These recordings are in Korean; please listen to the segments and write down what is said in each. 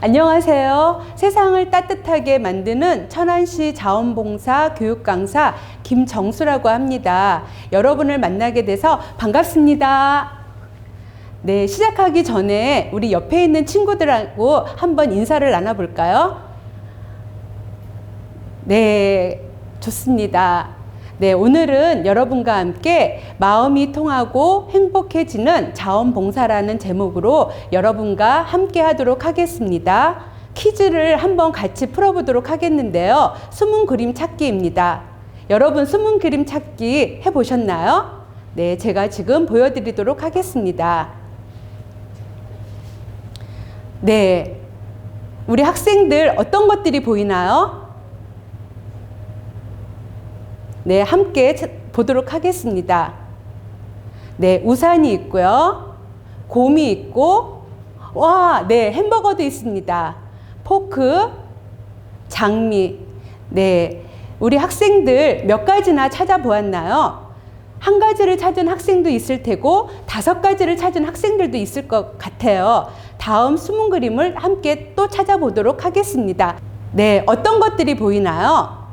안녕하세요. 세상을 따뜻하게 만드는 천안시 자원봉사 교육강사 김정수라고 합니다. 여러분을 만나게 돼서 반갑습니다. 네, 시작하기 전에 우리 옆에 있는 친구들하고 한번 인사를 나눠볼까요? 네, 좋습니다. 네, 오늘은 여러분과 함께 마음이 통하고 행복해지는 자원봉사라는 제목으로 여러분과 함께 하도록 하겠습니다. 퀴즈를 한번 같이 풀어보도록 하겠는데요. 숨은 그림 찾기입니다. 여러분 숨은 그림 찾기 해보셨나요? 네, 제가 지금 보여드리도록 하겠습니다. 네, 우리 학생들 어떤 것들이 보이나요? 네, 함께 보도록 하겠습니다. 네, 우산이 있고요. 곰이 있고, 네, 햄버거도 있습니다. 포크, 장미. 네, 우리 학생들 몇 가지나 찾아보았나요? 한 가지를 찾은 학생도 있을 테고, 5가지를 찾은 학생들도 있을 것 같아요. 다음 숨은 그림을 함께 또 찾아보도록 하겠습니다. 네, 어떤 것들이 보이나요?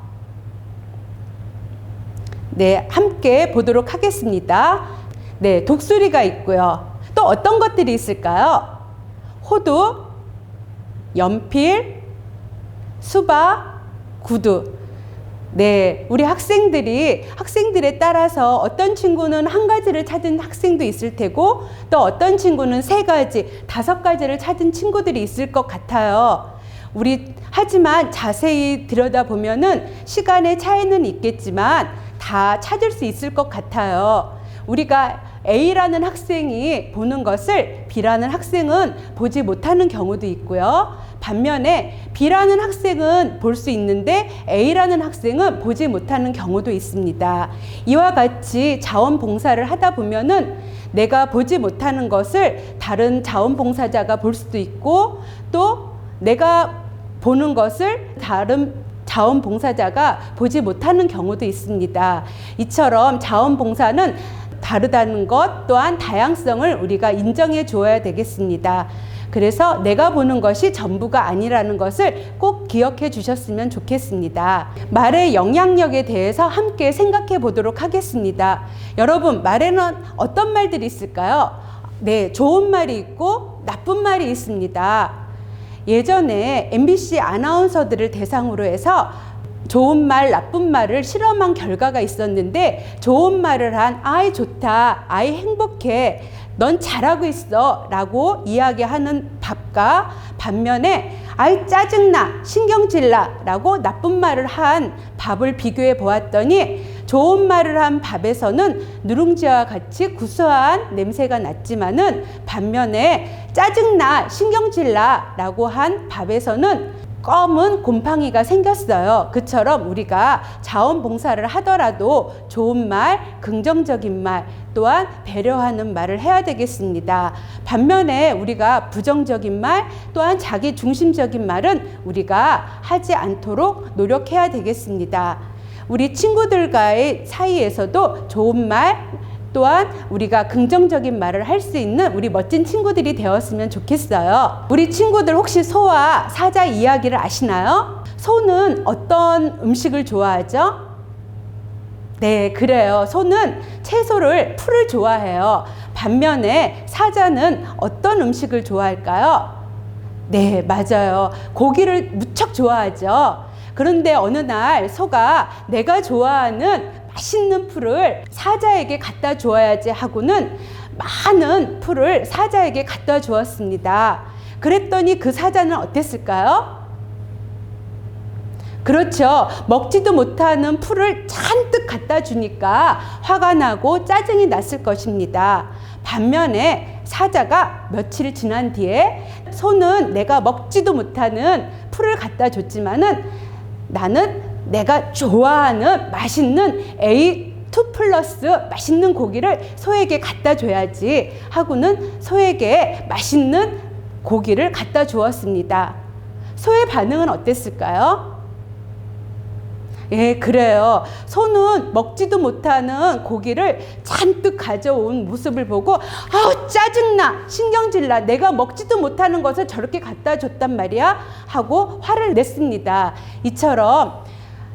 네, 함께 보도록 하겠습니다. 네, 독수리가 있고요. 또 어떤 것들이 있을까요? 호두, 연필, 수박, 구두. 네, 우리 학생들에 따라서 어떤 친구는 한 가지를 찾은 학생도 있을 테고, 또 어떤 친구는 3가지, 5가지를 찾은 친구들이 있을 것 같아요. 하지만 자세히 들여다보면은 시간의 차이는 있겠지만 다 찾을 수 있을 것 같아요. 우리가 A라는 학생이 보는 것을 B라는 학생은 보지 못하는 경우도 있고요. 반면에 B라는 학생은 볼 수 있는데 A라는 학생은 보지 못하는 경우도 있습니다. 이와 같이 자원봉사를 하다 보면은 내가 보지 못하는 것을 다른 자원봉사자가 볼 수도 있고, 또 내가 보는 것을 다른 자원봉사자가 보지 못하는 경우도 있습니다. 이처럼 자원봉사는 다르다는 것 또한 다양성을 우리가 인정해 주어야 되겠습니다. 그래서 내가 보는 것이 전부가 아니라는 것을 꼭 기억해 주셨으면 좋겠습니다. 말의 영향력에 대해서 함께 생각해 보도록 하겠습니다. 여러분, 말에는 어떤 말들이 있을까요? 네, 좋은 말이 있고 나쁜 말이 있습니다. 예전에 MBC 아나운서들을 대상으로 해서 좋은 말, 나쁜 말을 실험한 결과가 있었는데, 좋은 말을 한 아이 좋다, 아이 행복해, 넌 잘하고 있어 라고 이야기하는 밥과 반면에 아이 짜증나, 신경질나 라고 나쁜 말을 한 밥을 비교해 보았더니, 좋은 말을 한 밥에서는 누룽지와 같이 구수한 냄새가 났지만은 반면에 짜증나, 신경질나 라고 한 밥에서는 검은 곰팡이가 생겼어요. 그처럼 우리가 자원봉사를 하더라도 좋은 말, 긍정적인 말, 또한 배려하는 말을 해야 되겠습니다. 반면에 우리가 부정적인 말, 또한 자기 중심적인 말은 우리가 하지 않도록 노력해야 되겠습니다. 우리 친구들과의 사이에서도 좋은 말, 또한 우리가 긍정적인 말을 할 수 있는 우리 멋진 친구들이 되었으면 좋겠어요. 우리 친구들 혹시 소와 사자 이야기를 아시나요? 소는 어떤 음식을 좋아하죠? 네, 그래요. 소는 풀을 좋아해요. 반면에 사자는 어떤 음식을 좋아할까요? 네, 맞아요. 고기를 무척 좋아하죠. 그런데 어느 날 소가 내가 좋아하는 맛있는 풀을 사자에게 갖다 주어야지 하고는 많은 풀을 사자에게 갖다 주었습니다. 그랬더니 그 사자는 어땠을까요? 그렇죠. 먹지도 못하는 풀을 잔뜩 갖다 주니까 화가 나고 짜증이 났을 것입니다. 반면에 사자가 며칠 지난 뒤에 소는 내가 먹지도 못하는 풀을 갖다 줬지만은 나는 내가 좋아하는 맛있는 A2 플러스 맛있는 고기를 소에게 갖다 줘야지 하고는 소에게 맛있는 고기를 갖다 주었습니다. 소의 반응은 어땠을까요? 예, 그래요. 소는 먹지도 못하는 고기를 잔뜩 가져온 모습을 보고 아우 짜증나, 신경질나, 내가 먹지도 못하는 것을 저렇게 갖다 줬단 말이야 하고 화를 냈습니다. 이처럼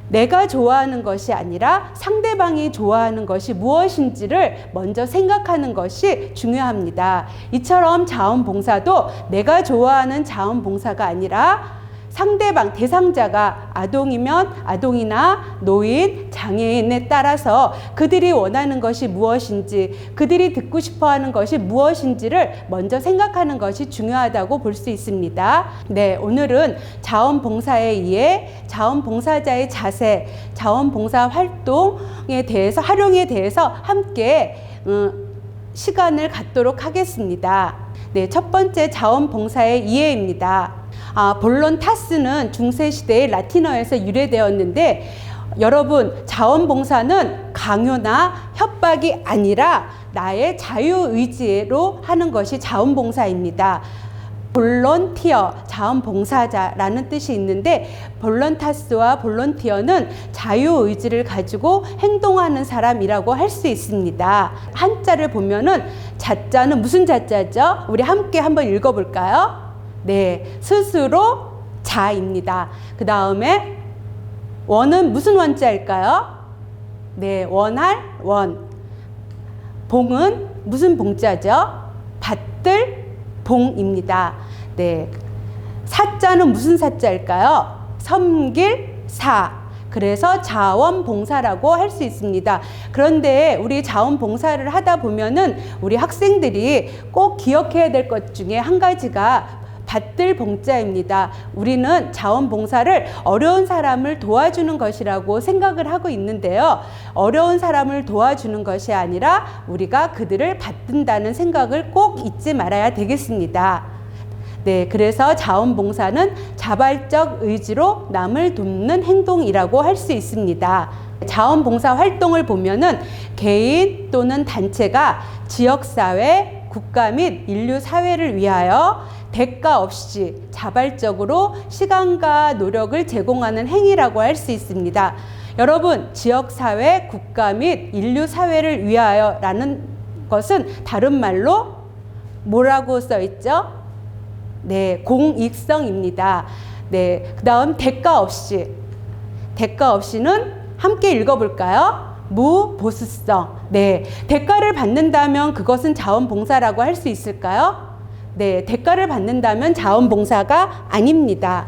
내가 좋아하는 것이 아니라 상대방이 좋아하는 것이 무엇인지를 먼저 생각하는 것이 중요합니다. 이처럼 자원봉사도 내가 좋아하는 자원봉사가 아니라 상대방, 대상자가 아동이면 아동이나 노인, 장애인에 따라서 그들이 원하는 것이 무엇인지, 그들이 듣고 싶어 하는 것이 무엇인지를 먼저 생각하는 것이 중요하다고 볼 수 있습니다. 네, 오늘은 자원봉사에 의해 자원봉사자의 자세, 자원봉사 활동에 대해서, 활용에 대해서 함께 시간을 갖도록 하겠습니다. 네, 첫 번째 자원봉사의 이해입니다. 볼론타스는 중세시대의 라틴어에서 유래되었는데 여러분, 자원봉사는 강요나 협박이 아니라 나의 자유의지로 하는 것이 자원봉사입니다. 볼런티어, 자원봉사자라는 뜻이 있는데 볼런타스와 볼런티어는 자유의지를 가지고 행동하는 사람이라고 할 수 있습니다. 한자를 보면은 자자는 무슨 자자죠? 우리 함께 한번 읽어볼까요? 네, 스스로 자입니다. 그 다음에 원은 무슨 원자일까요? 네, 원할 원. 봉은 무슨 봉자죠? 받들 봉입니다. 네, 사자는 무슨 사자일까요? 섬길 사. 그래서 자원봉사라고 할 수 있습니다. 그런데 우리 자원봉사를 하다 보면은 우리 학생들이 꼭 기억해야 될 것 중에 한 가지가 받들 봉자입니다. 우리는 자원봉사를 어려운 사람을 도와주는 것이라고 생각을 하고 있는데요. 어려운 사람을 도와주는 것이 아니라 우리가 그들을 받든다는 생각을 꼭 잊지 말아야 되겠습니다. 네, 그래서 자원봉사는 자발적 의지로 남을 돕는 행동이라고 할 수 있습니다. 자원봉사 활동을 보면은 개인 또는 단체가 지역사회, 국가 및 인류사회를 위하여 대가 없이 자발적으로 시간과 노력을 제공하는 행위라고 할 수 있습니다. 여러분, 지역사회, 국가 및 인류사회를 위하여 라는 것은 다른 말로 뭐라고 써 있죠? 네, 공익성입니다. 네, 그 다음 대가 없이. 대가 없이는 함께 읽어볼까요? 무보수성. 네, 대가를 받는다면 그것은 자원봉사라고 할 수 있을까요? 네, 대가를 받는다면 자원봉사가 아닙니다.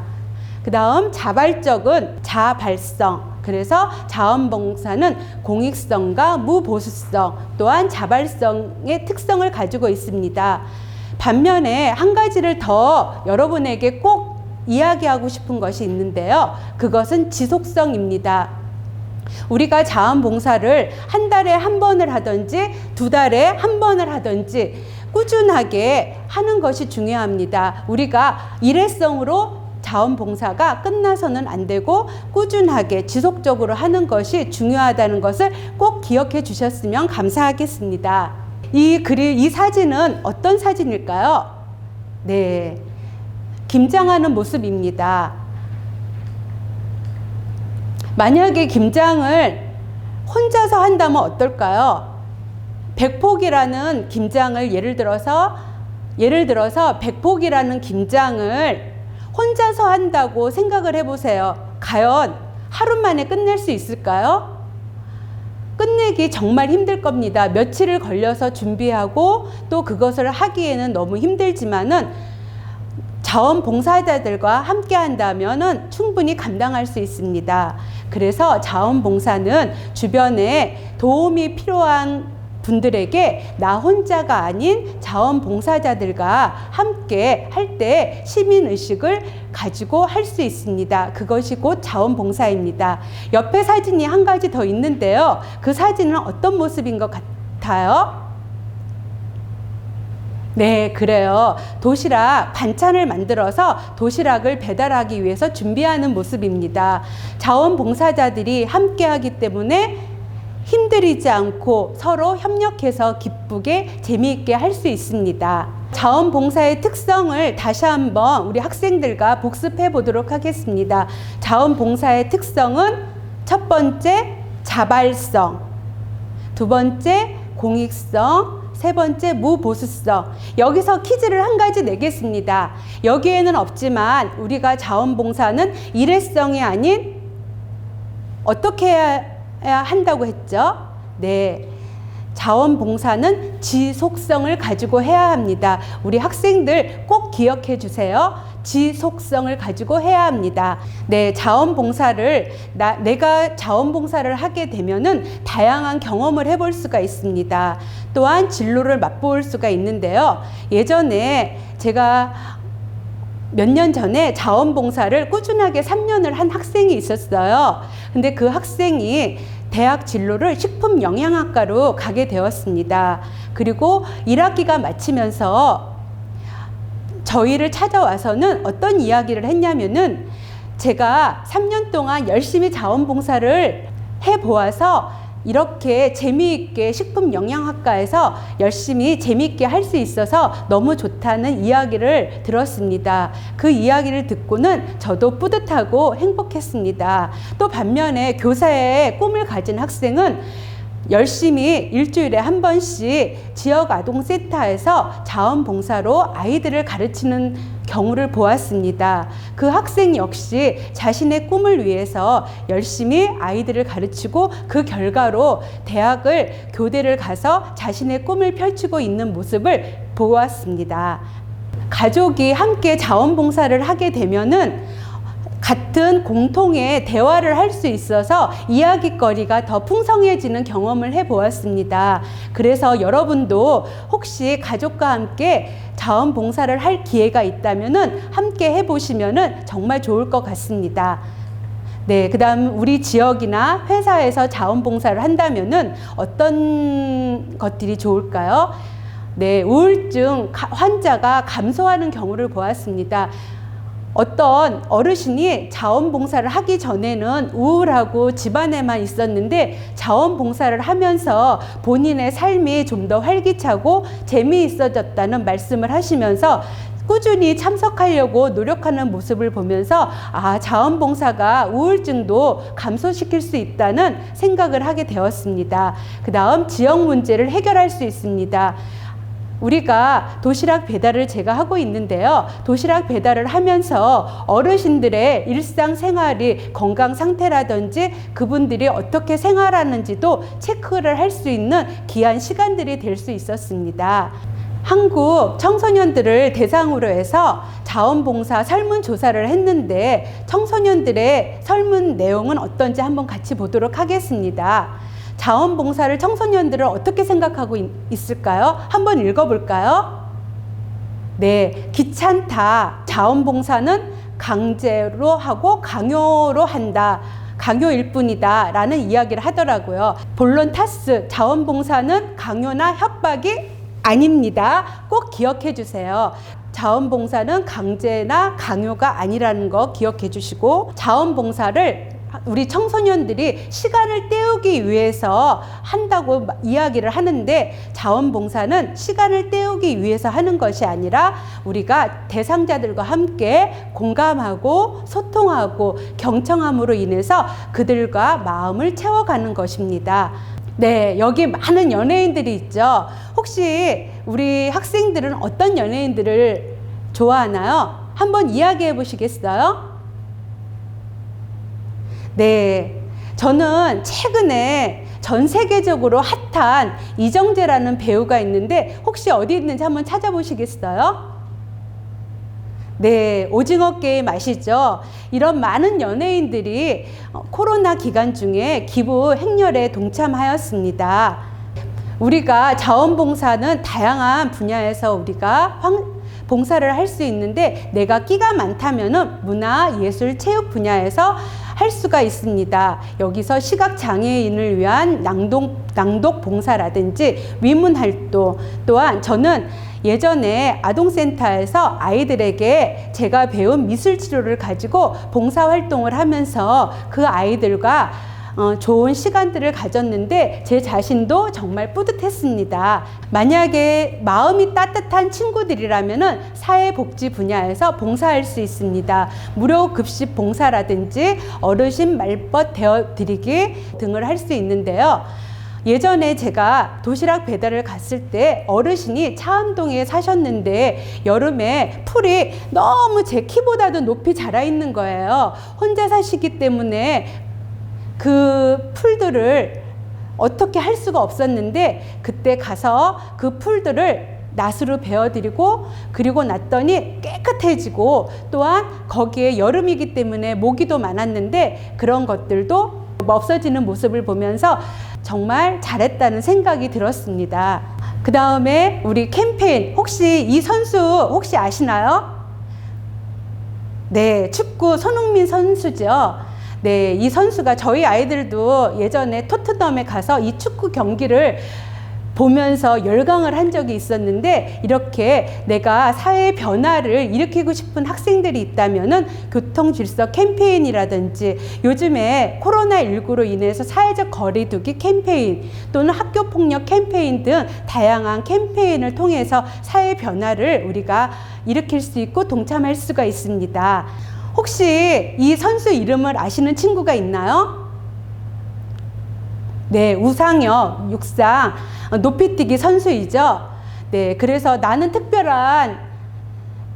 그 다음 자발적은 자발성. 그래서 자원봉사는 공익성과 무보수성 또한 자발성의 특성을 가지고 있습니다. 반면에 한 가지를 더 여러분에게 꼭 이야기하고 싶은 것이 있는데요. 그것은 지속성입니다. 우리가 자원봉사를 한 달에 한 번을 하든지 두 달에 한 번을 하든지 꾸준하게 하는 것이 중요합니다. 우리가 일회성으로 자원봉사가 끝나서는 안 되고 꾸준하게 지속적으로 하는 것이 중요하다는 것을 꼭 기억해 주셨으면 감사하겠습니다. 이 사진은 어떤 사진일까요? 네, 김장하는 모습입니다. 만약에 김장을 혼자서 한다면 어떨까요? 백폭이라는 김장을 예를 들어서 백폭이라는 김장을 혼자서 한다고 생각을 해보세요. 과연 하루 만에 끝낼 수 있을까요? 끝내기 정말 힘들 겁니다. 며칠을 걸려서 준비하고 또 그것을 하기에는 너무 힘들지만은 자원봉사자들과 함께 한다면은 충분히 감당할 수 있습니다. 그래서 자원봉사는 주변에 도움이 필요한 분들에게 나 혼자가 아닌 자원봉사자들과 함께 할 때 시민의식을 가지고 할 수 있습니다. 그것이 곧 자원봉사입니다. 옆에 사진이 한 가지 더 있는데요. 그 사진은 어떤 모습인 것 같아요? 네, 그래요. 도시락 반찬을 만들어서 도시락을 배달하기 위해서 준비하는 모습입니다. 자원봉사자들이 함께 하기 때문에 힘들이지 않고 서로 협력해서 기쁘게 재미있게 할 수 있습니다. 자원봉사의 특성을 다시 한번 우리 학생들과 복습해 보도록 하겠습니다. 자원봉사의 특성은 첫 번째, 자발성. 두 번째, 공익성. 세 번째, 무보수성. 여기서 퀴즈를 한 가지 내겠습니다. 여기에는 없지만 우리가 자원봉사는 일회성이 아닌 어떻게 해야 한다고 했죠? 네. 자원봉사는 지속성을 가지고 해야 합니다. 우리 학생들 꼭 기억해 주세요. 지속성을 가지고 해야 합니다. 네, 자원봉사를 내가 자원봉사를 하게 되면은 다양한 경험을 해볼 수가 있습니다. 또한 진로를 맛볼 수가 있는데요. 예전에 제가 몇 년 전에 자원봉사를 꾸준하게 3년을 한 학생이 있었어요. 근데 그 학생이 대학 진로를 식품영양학과로 가게 되었습니다. 그리고 1학기가 마치면서 저희를 찾아와서는 어떤 이야기를 했냐면은 제가 3년 동안 열심히 자원봉사를 해보아서 이렇게 재미있게 식품영양학과에서 열심히 재미있게 할 수 있어서 너무 좋다는 이야기를 들었습니다. 그 이야기를 듣고는 저도 뿌듯하고 행복했습니다. 또 반면에 교사의 꿈을 가진 학생은 열심히 일주일에 한 번씩 지역 아동센터에서 자원봉사로 아이들을 가르치는 경우를 보았습니다. 그 학생 역시 자신의 꿈을 위해서 열심히 아이들을 가르치고 그 결과로 교대를 가서 자신의 꿈을 펼치고 있는 모습을 보았습니다. 가족이 함께 자원봉사를 하게 되면은 같은 공통의 대화를 할 수 있어서 이야기거리가 더 풍성해지는 경험을 해보았습니다. 그래서 여러분도 혹시 가족과 함께 자원봉사를 할 기회가 있다면은 함께 해보시면은 정말 좋을 것 같습니다. 네, 그 다음 우리 지역이나 회사에서 자원봉사를 한다면은 어떤 것들이 좋을까요? 네, 우울증 환자가 감소하는 경우를 보았습니다. 어떤 어르신이 자원봉사를 하기 전에는 우울하고 집안에만 있었는데 자원봉사를 하면서 본인의 삶이 좀 더 활기차고 재미있어졌다는 말씀을 하시면서 꾸준히 참석하려고 노력하는 모습을 보면서 자원봉사가 우울증도 감소시킬 수 있다는 생각을 하게 되었습니다. 그 다음 지역 문제를 해결할 수 있습니다. 우리가 도시락 배달을 제가 하고 있는데요. 도시락 배달을 하면서 어르신들의 일상생활이 건강 상태라든지 그분들이 어떻게 생활하는지도 체크를 할 수 있는 귀한 시간들이 될 수 있었습니다. 한국 청소년들을 대상으로 해서 자원봉사 설문조사를 했는데 청소년들의 설문 내용은 어떤지 한번 같이 보도록 하겠습니다. 자원봉사를 청소년들은 어떻게 생각하고 있을까요? 한번 읽어볼까요? 네, 귀찮다. 자원봉사는 강제로 하고 강요로 한다. 강요일 뿐이다 라는 이야기를 하더라고요. 본론 타스, 자원봉사는 강요나 협박이 아닙니다. 꼭 기억해 주세요. 자원봉사는 강제나 강요가 아니라는 거 기억해 주시고, 자원봉사를 우리 청소년들이 시간을 때우기 위해서 한다고 이야기를 하는데 자원봉사는 시간을 때우기 위해서 하는 것이 아니라 우리가 대상자들과 함께 공감하고 소통하고 경청함으로 인해서 그들과 마음을 채워가는 것입니다. 네, 여기 많은 연예인들이 있죠. 혹시 우리 학생들은 어떤 연예인들을 좋아하나요? 한번 이야기해 보시겠어요? 네, 저는 최근에 전 세계적으로 핫한 이정재라는 배우가 있는데 혹시 어디 있는지 한번 찾아보시겠어요? 네, 오징어 게임 아시죠? 이런 많은 연예인들이 코로나 기간 중에 기부 행렬에 동참하였습니다. 우리가 자원봉사는 다양한 분야에서 우리가 봉사를 할 수 있는데 내가 끼가 많다면은 문화, 예술, 체육 분야에서 할 수가 있습니다. 여기서 시각장애인을 위한 낭독 봉사라든지 위문활동, 또한 저는 예전에 아동센터에서 아이들에게 제가 배운 미술치료를 가지고 봉사활동을 하면서 그 아이들과 좋은 시간들을 가졌는데 제 자신도 정말 뿌듯했습니다. 만약에 마음이 따뜻한 친구들이라면 사회복지 분야에서 봉사할 수 있습니다. 무료 급식 봉사라든지 어르신 말벗 되어드리기 등을 할 수 있는데요. 예전에 제가 도시락 배달을 갔을 때 어르신이 차암동에 사셨는데 여름에 풀이 너무 제 키보다도 높이 자라 있는 거예요. 혼자 사시기 때문에 그 풀들을 어떻게 할 수가 없었는데 그때 가서 그 풀들을 낫으로 베어드리고 그리고 놨더니 깨끗해지고 또한 거기에 여름이기 때문에 모기도 많았는데 그런 것들도 없어지는 모습을 보면서 정말 잘했다는 생각이 들었습니다. 그 다음에 우리 캠페인, 혹시 이 선수 혹시 아시나요? 네, 축구 손흥민 선수죠. 네, 이 선수가 저희 아이들도 예전에 토트넘에 가서 이 축구 경기를 보면서 열광을 한 적이 있었는데 이렇게 내가 사회 변화를 일으키고 싶은 학생들이 있다면은 교통 질서 캠페인이라든지 요즘에 코로나19로 인해서 사회적 거리두기 캠페인 또는 학교 폭력 캠페인 등 다양한 캠페인을 통해서 사회 변화를 우리가 일으킬 수 있고 동참할 수가 있습니다. 혹시 이 선수 이름을 아시는 친구가 있나요? 네, 우상혁, 육상, 높이뛰기 선수이죠. 네, 그래서 나는 특별한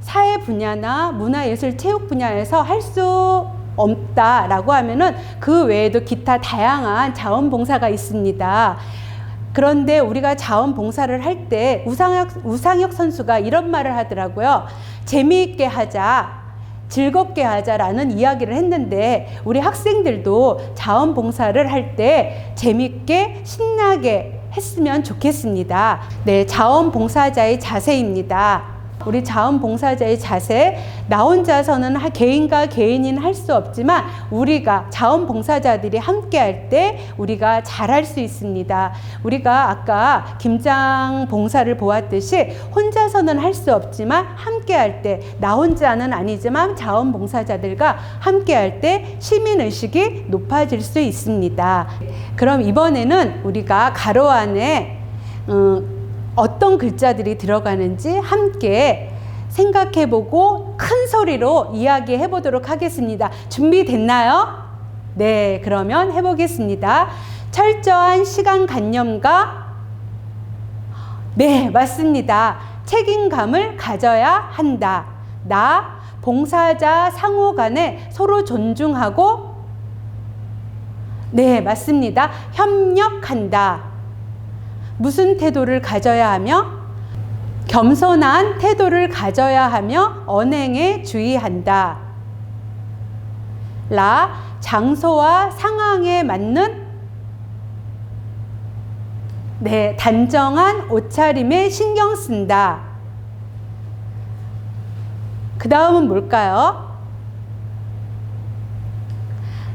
사회 분야나 문화예술 체육 분야에서 할 수 없다라고 하면은 그 외에도 기타 다양한 자원봉사가 있습니다. 그런데 우리가 자원봉사를 할 때 우상혁 선수가 이런 말을 하더라고요. 재미있게 하자. 즐겁게 하자라는 이야기를 했는데 우리 학생들도 자원봉사를 할 때 재밌게 신나게 했으면 좋겠습니다. 네, 자원봉사자의 자세입니다. 우리 자원봉사자의 자세, 나 혼자서는 개인과 개인은 할 수 없지만 우리가 자원봉사자들이 함께 할 때 우리가 잘할 수 있습니다. 우리가 아까 김장 봉사를 보았듯이 혼자서는 할 수 없지만 함께 할 때, 나 혼자는 아니지만 자원봉사자들과 함께 할 때 시민의식이 높아질 수 있습니다. 그럼 이번에는 우리가 가로 안에 어떤 글자들이 들어가는지 함께 생각해보고 큰 소리로 이야기해 보도록 하겠습니다. 준비됐나요? 네, 그러면 해보겠습니다. 철저한 시간관념과 네, 맞습니다. 책임감을 가져야 한다. 나, 봉사자 상호 간에 서로 존중하고 네, 맞습니다. 협력한다. 무슨 태도를 가져야 하며? 겸손한 태도를 가져야 하며 언행에 주의한다. 라, 장소와 상황에 맞는 네, 단정한 옷차림에 신경 쓴다. 그 다음은 뭘까요?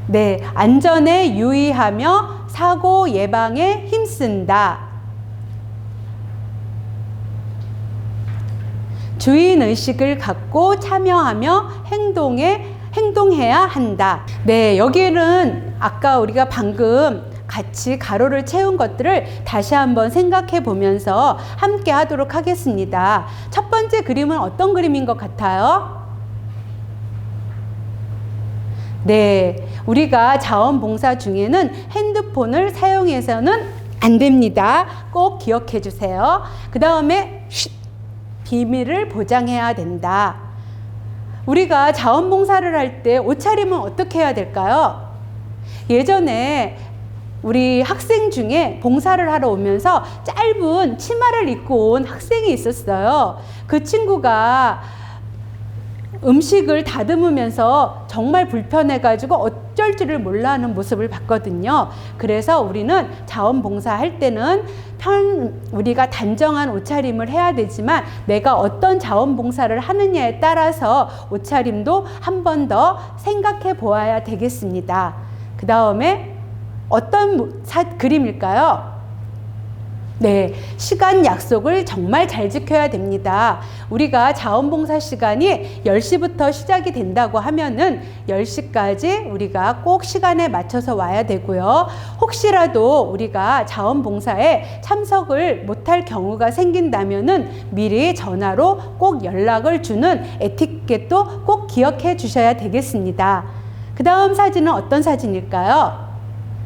네, 안전에 유의하며 사고 예방에 힘쓴다. 주인의식을 갖고 참여하며 행동해야 한다. 네, 여기는 아까 우리가 방금 같이 가로를 채운 것들을 다시 한번 생각해 보면서 함께 하도록 하겠습니다. 첫 번째 그림은 어떤 그림인 것 같아요? 네, 우리가 자원봉사 중에는 핸드폰을 사용해서는 안 됩니다. 꼭 기억해 주세요. 그 다음에 비밀을 보장해야 된다. 우리가 자원봉사를 할 때 옷차림은 어떻게 해야 될까요? 예전에 우리 학생 중에 봉사를 하러 오면서 짧은 치마를 입고 온 학생이 있었어요. 그 친구가 음식을 다듬으면서 정말 불편해가지고 어쩔 줄을 몰라 하는 모습을 봤거든요. 그래서 우리는 자원봉사 할 때는 우리가 단정한 옷차림을 해야 되지만 내가 어떤 자원봉사를 하느냐에 따라서 옷차림도 한 번 더 생각해 보아야 되겠습니다. 그 다음에 어떤 그림일까요? 네, 시간 약속을 정말 잘 지켜야 됩니다. 우리가 자원봉사 시간이 10시부터 시작이 된다고 하면은 10시까지 우리가 꼭 시간에 맞춰서 와야 되고요. 혹시라도 우리가 자원봉사에 참석을 못할 경우가 생긴다면은 미리 전화로 꼭 연락을 주는 에티켓도 꼭 기억해 주셔야 되겠습니다. 그 다음 사진은 어떤 사진일까요?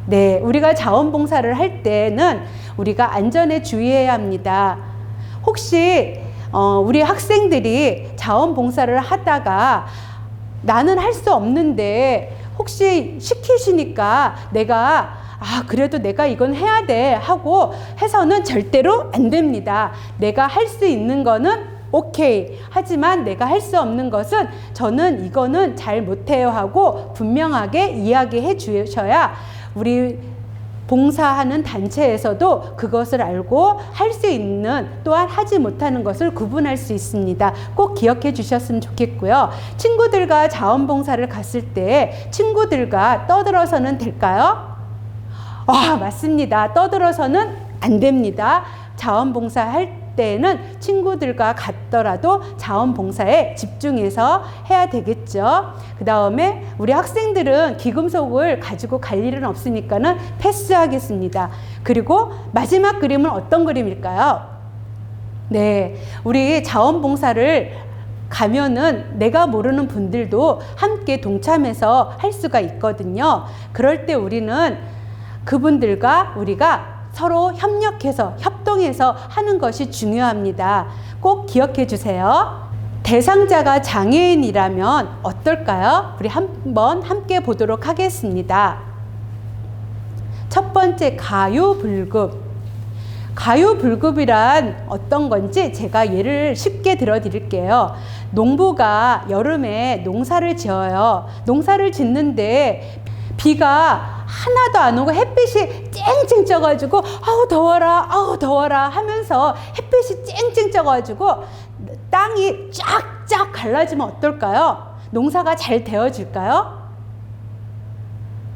네, 우리가 자원봉사를 할 때는 우리가 안전에 주의해야 합니다. 혹시 우리 학생들이 자원봉사를 하다가 나는 할 수 없는데 혹시 시키시니까 내가 그래도 내가 이건 해야 돼 하고 해서는 절대로 안 됩니다. 내가 할 수 있는 거는 오케이. 하지만 내가 할 수 없는 것은 저는 이거는 잘 못해요 하고 분명하게 이야기해 주셔야 우리 봉사하는 단체에서도 그것을 알고 할 수 있는 또한 하지 못하는 것을 구분할 수 있습니다. 꼭 기억해 주셨으면 좋겠고요. 친구들과 자원봉사를 갔을 때 친구들과 떠들어서는 될까요? 맞습니다. 떠들어서는 안 됩니다. 자원봉사 할 때는 친구들과 갔더라도 자원봉사에 집중해서 해야 되겠죠. 그 다음에 우리 학생들은 귀금속을 가지고 갈 일은 없으니까는 패스하겠습니다. 그리고 마지막 그림은 어떤 그림일까요? 네, 우리 자원봉사를 가면은 내가 모르는 분들도 함께 동참해서 할 수가 있거든요. 그럴 때 우리는 그분들과 우리가 서로 협력해서 협동해서 하는 것이 중요합니다. 꼭 기억해 주세요. 대상자가 장애인이라면 어떨까요? 우리 한번 함께 보도록 하겠습니다. 첫 번째, 가유불급. 가유불급이란 어떤 건지 제가 예를 쉽게 들어드릴게요. 농부가 여름에 농사를 지어요. 농사를 짓는데 비가 하나도 안 오고 햇빛이 쨍쨍 쪄가지고 아우 더워라 하면서 햇빛이 쨍쨍 쪄가지고 땅이 쫙쫙 갈라지면 어떨까요? 농사가 잘 되어질까요?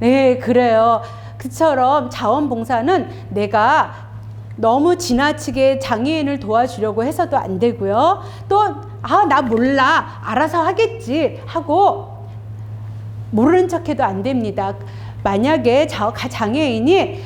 네, 그래요. 그처럼 자원봉사는 내가 너무 지나치게 장애인을 도와주려고 해서도 안 되고요. 또 나 몰라 알아서 하겠지 하고 모르는 척해도 안 됩니다. 만약에 장애인이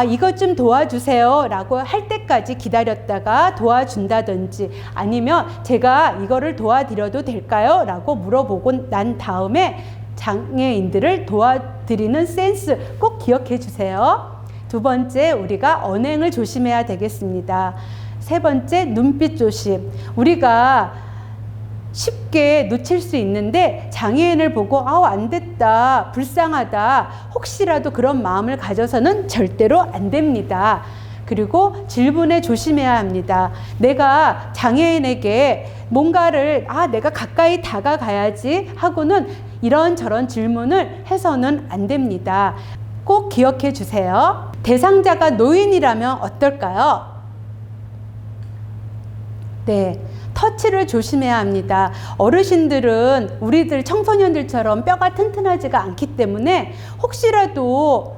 이것 좀 도와주세요 라고 할 때까지 기다렸다가 도와준다든지 아니면 제가 이거를 도와드려도 될까요? 라고 물어보고 난 다음에 장애인들을 도와드리는 센스 꼭 기억해 주세요. 두 번째, 우리가 언행을 조심해야 되겠습니다. 세 번째, 눈빛 조심. 우리가 쉽게 놓칠 수 있는데 장애인을 보고 안 됐다, 불쌍하다 혹시라도 그런 마음을 가져서는 절대로 안 됩니다. 그리고 질문에 조심해야 합니다. 내가 장애인에게 뭔가를 내가 가까이 다가가야지 하고는 이런저런 질문을 해서는 안 됩니다. 꼭 기억해 주세요. 대상자가 노인이라면 어떨까요? 네, 터치를 조심해야 합니다. 어르신들은 우리들 청소년들처럼 뼈가 튼튼하지가 않기 때문에 혹시라도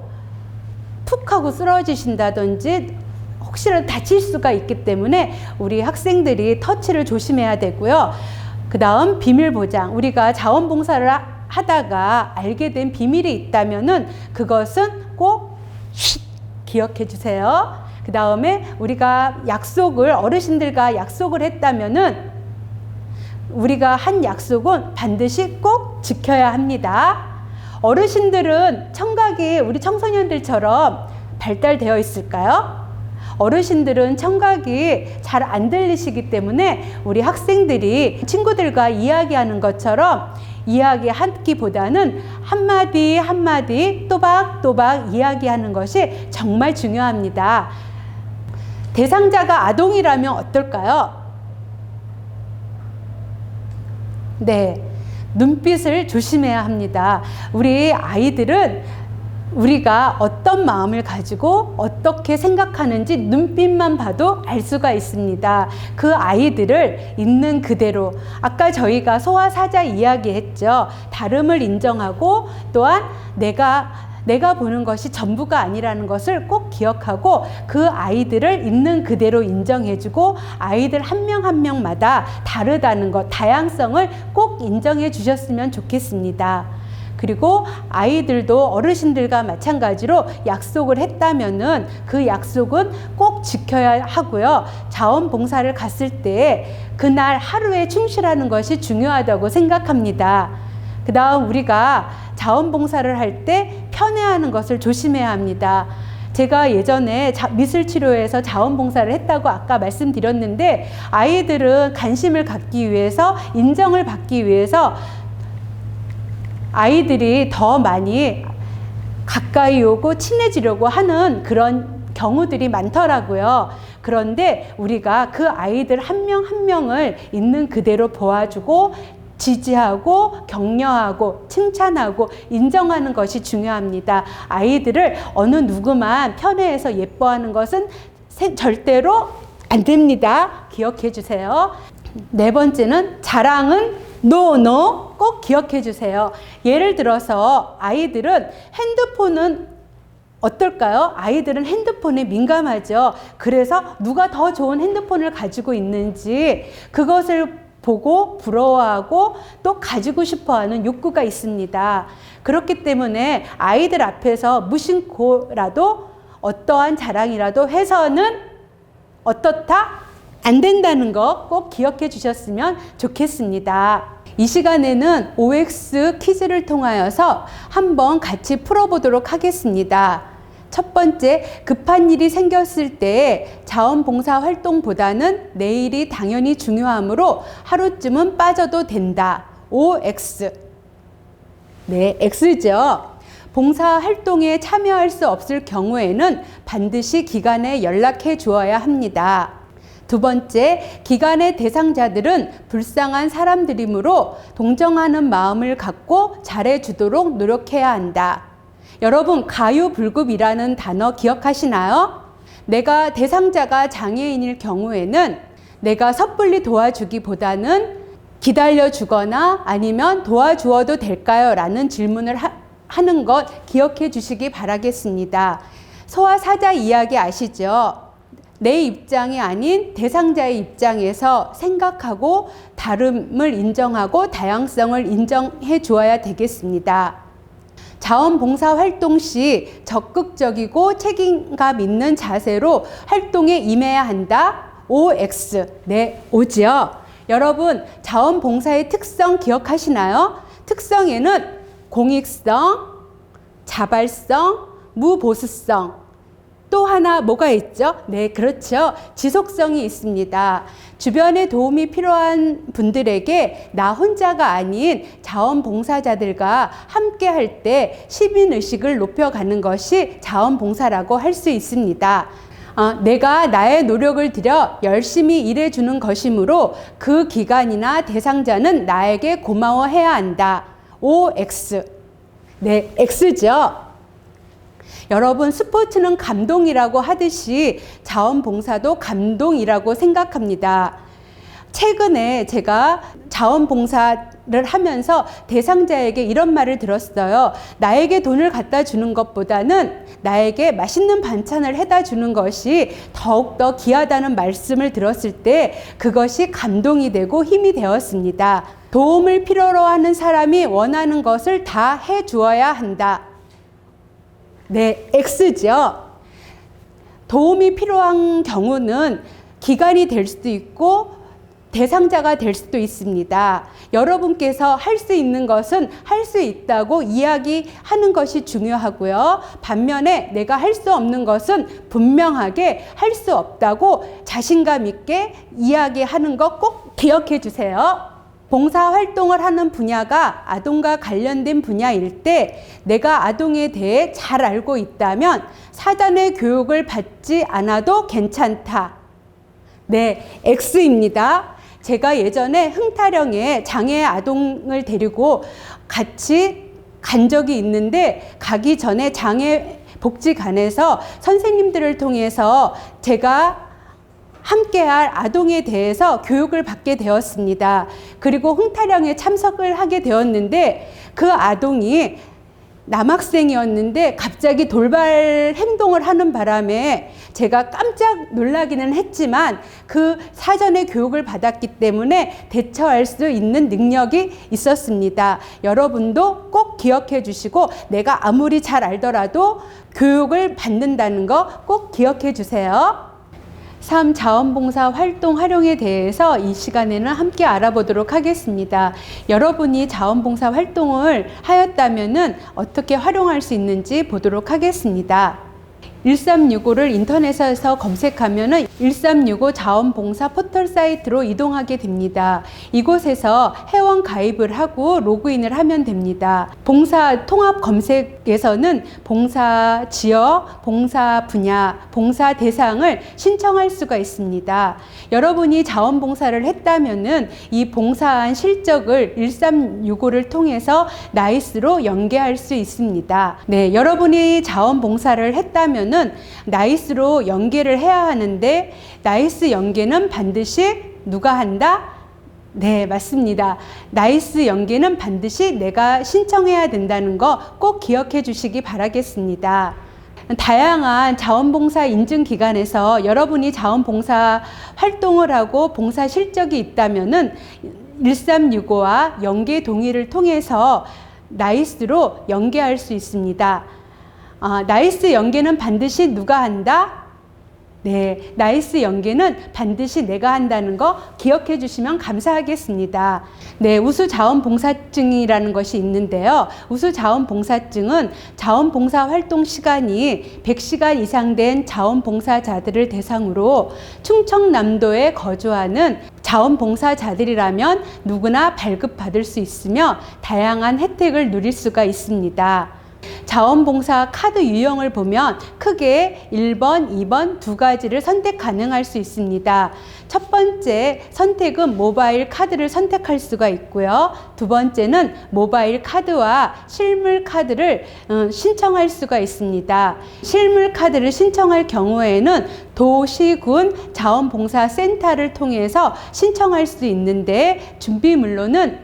푹 하고 쓰러지신다든지 혹시라도 다칠 수가 있기 때문에 우리 학생들이 터치를 조심해야 되고요. 그 다음 비밀 보장. 우리가 자원봉사를 하다가 알게 된 비밀이 있다면은 그것은 꼭 기억해 주세요. 그 다음에 우리가 어르신들과 약속을 했다면은 우리가 한 약속은 반드시 꼭 지켜야 합니다. 어르신들은 청각이 우리 청소년들처럼 발달되어 있을까요? 어르신들은 청각이 잘 안 들리시기 때문에 우리 학생들이 친구들과 이야기하는 것처럼 이야기하기보다는 한마디 한마디 또박또박 이야기하는 것이 정말 중요합니다. 대상자가 아동이라면 어떨까요? 네, 눈빛을 조심해야 합니다. 우리 아이들은 우리가 어떤 마음을 가지고 어떻게 생각하는지 눈빛만 봐도 알 수가 있습니다. 그 아이들을 있는 그대로, 아까 저희가 소아사자 이야기했죠. 다름을 인정하고 또한 내가 내가 보는 것이 전부가 아니라는 것을 꼭 기억하고 그 아이들을 있는 그대로 인정해주고 아이들 한 명 한 명마다 다르다는 것, 다양성을 꼭 인정해 주셨으면 좋겠습니다. 그리고 아이들도 어르신들과 마찬가지로 약속을 했다면은 그 약속은 꼭 지켜야 하고요. 자원봉사를 갔을 때 그날 하루에 충실하는 것이 중요하다고 생각합니다. 그 다음 우리가 자원봉사를 할 때 편애하는 것을 조심해야 합니다. 제가 예전에 미술치료에서 자원봉사를 했다고 아까 말씀드렸는데 아이들은 관심을 갖기 위해서 인정을 받기 위해서 아이들이 더 많이 가까이 오고 친해지려고 하는 그런 경우들이 많더라고요. 그런데 우리가 그 아이들 한 명 한 명을 있는 그대로 보아주고 지지하고 격려하고 칭찬하고 인정하는 것이 중요합니다. 아이들을 어느 누구만 편애해서 예뻐하는 것은 절대로 안 됩니다. 기억해 주세요. 네 번째는 자랑은 노 꼭 기억해 주세요. 예를 들어서 아이들은 핸드폰은 어떨까요? 아이들은 핸드폰에 민감하죠. 그래서 누가 더 좋은 핸드폰을 가지고 있는지 그것을 보고 부러워하고 또 가지고 싶어하는 욕구가 있습니다. 그렇기 때문에 아이들 앞에서 무심코라도 어떠한 자랑이라도 해서는 어떻다? 안 된다는 거 꼭 기억해 주셨으면 좋겠습니다. 이 시간에는 OX 퀴즈를 통하여서 한번 같이 풀어보도록 하겠습니다. 첫 번째, 급한 일이 생겼을 때 자원봉사 활동보다는 내일이 당연히 중요하므로 하루쯤은 빠져도 된다. OX. 네, X죠. 봉사 활동에 참여할 수 없을 경우에는 반드시 기관에 연락해 주어야 합니다. 두 번째, 기관의 대상자들은 불쌍한 사람들이므로 동정하는 마음을 갖고 잘해주도록 노력해야 한다. 여러분, 가유불급이라는 단어 기억하시나요? 내가 대상자가 장애인일 경우에는 내가 섣불리 도와주기보다는 기다려주거나 아니면 도와주어도 될까요? 라는 질문을 하는 것 기억해 주시기 바라겠습니다. 소아사자 이야기 아시죠? 내 입장이 아닌 대상자의 입장에서 생각하고 다름을 인정하고 다양성을 인정해 주어야 되겠습니다. 자원봉사 활동 시 적극적이고 책임감 있는 자세로 활동에 임해야 한다. OX. 네, O지요. 여러분, 자원봉사의 특성 기억하시나요? 특성에는 공익성, 자발성, 무보수성, 또 하나 뭐가 있죠? 네, 그렇죠. 지속성이 있습니다. 주변에 도움이 필요한 분들에게 나 혼자가 아닌 자원봉사자들과 함께 할 때 시민의식을 높여가는 것이 자원봉사라고 할 수 있습니다. 내가 나의 노력을 들여 열심히 일해주는 것이므로 그 기관이나 대상자는 나에게 고마워해야 한다. OX. 네, X죠. 여러분, 스포츠는 감동이라고 하듯이 자원봉사도 감동이라고 생각합니다. 최근에 제가 자원봉사를 하면서 대상자에게 이런 말을 들었어요. 나에게 돈을 갖다 주는 것보다는 나에게 맛있는 반찬을 해다 주는 것이 더욱더 귀하다는 말씀을 들었을 때 그것이 감동이 되고 힘이 되었습니다. 도움을 필요로 하는 사람이 원하는 것을 다 해주어야 한다. 네, X죠. 도움이 필요한 경우는 기관이 될 수도 있고 대상자가 될 수도 있습니다. 여러분께서 할 수 있는 것은 할 수 있다고 이야기하는 것이 중요하고요. 반면에 내가 할 수 없는 것은 분명하게 할 수 없다고 자신감 있게 이야기하는 것 꼭 기억해 주세요. 봉사활동을 하는 분야가 아동과 관련된 분야일 때 내가 아동에 대해 잘 알고 있다면 사전에 교육을 받지 않아도 괜찮다. 네, X입니다. 제가 예전에 흥타령에 장애 아동을 데리고 같이 간 적이 있는데 가기 전에 장애복지관에서 선생님들을 통해서 제가 함께할 아동에 대해서 교육을 받게 되었습니다. 그리고 흥타령에 참석을 하게 되었는데 그 아동이 남학생이었는데 갑자기 돌발 행동을 하는 바람에 제가 깜짝 놀라기는 했지만 그 사전에 교육을 받았기 때문에 대처할 수 있는 능력이 있었습니다. 여러분도 꼭 기억해 주시고 내가 아무리 잘 알더라도 교육을 받는다는 거 꼭 기억해 주세요. 삶 자원봉사 활동 활용에 대해서 이 시간에는 함께 알아보도록 하겠습니다. 여러분이 자원봉사 활동을 하였다면은 어떻게 활용할 수 있는지 보도록 하겠습니다. 1365를 인터넷에서 검색하면은 1365 자원봉사 포털 사이트로 이동하게 됩니다. 이곳에서 회원 가입을 하고 로그인을 하면 됩니다. 봉사 통합 검색에서는 봉사 지역, 봉사 분야, 봉사 대상을 신청할 수가 있습니다. 여러분이 자원봉사를 했다면은 이 봉사한 실적을 1365를 통해서 나이스로 연계할 수 있습니다. 네, 여러분이 자원봉사를 했다면은 나이스로 연계를 해야 하는데 나이스 연계는 반드시 누가 한다? 네, 맞습니다. 나이스 연계는 반드시 내가 신청해야 된다는 거 꼭 기억해 주시기 바라겠습니다. 다양한 자원봉사 인증기관에서 여러분이 자원봉사 활동을 하고 봉사 실적이 있다면은 1365와 연계 동의를 통해서 나이스로 연계할 수 있습니다. 나이스 연계는 반드시 누가 한다? 네, 나이스 연계는 반드시 내가 한다는 거 기억해 주시면 감사하겠습니다. 네, 우수자원봉사증이라는 것이 있는데요. 우수자원봉사증은 자원봉사 활동 시간이 100시간 이상 된 자원봉사자들을 대상으로 충청남도에 거주하는 자원봉사자들이라면 누구나 발급받을 수 있으며 다양한 혜택을 누릴 수가 있습니다. 자원봉사 카드 유형을 보면 크게 1번, 2번 두 가지를 선택 가능할 수 있습니다. 첫 번째 선택은 모바일 카드를 선택할 수가 있고요. 두 번째는 모바일 카드와 실물 카드를 신청할 수가 있습니다. 실물 카드를 신청할 경우에는 도시군 자원봉사센터를 통해서 신청할 수 있는데 준비물로는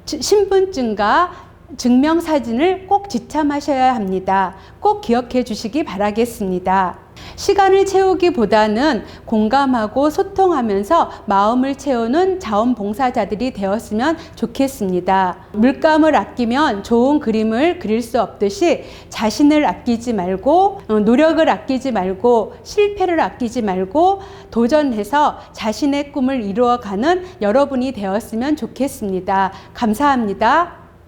신분증과 증명사진을 꼭 지참하셔야 합니다. 꼭 기억해 주시기 바라겠습니다. 시간을 채우기보다는 공감하고 소통하면서 마음을 채우는 자원봉사자들이 되었으면 좋겠습니다. 물감을 아끼면 좋은 그림을 그릴 수 없듯이 자신을 아끼지 말고 노력을 아끼지 말고 실패를 아끼지 말고 도전해서 자신의 꿈을 이루어가는 여러분이 되었으면 좋겠습니다. 감사합니다.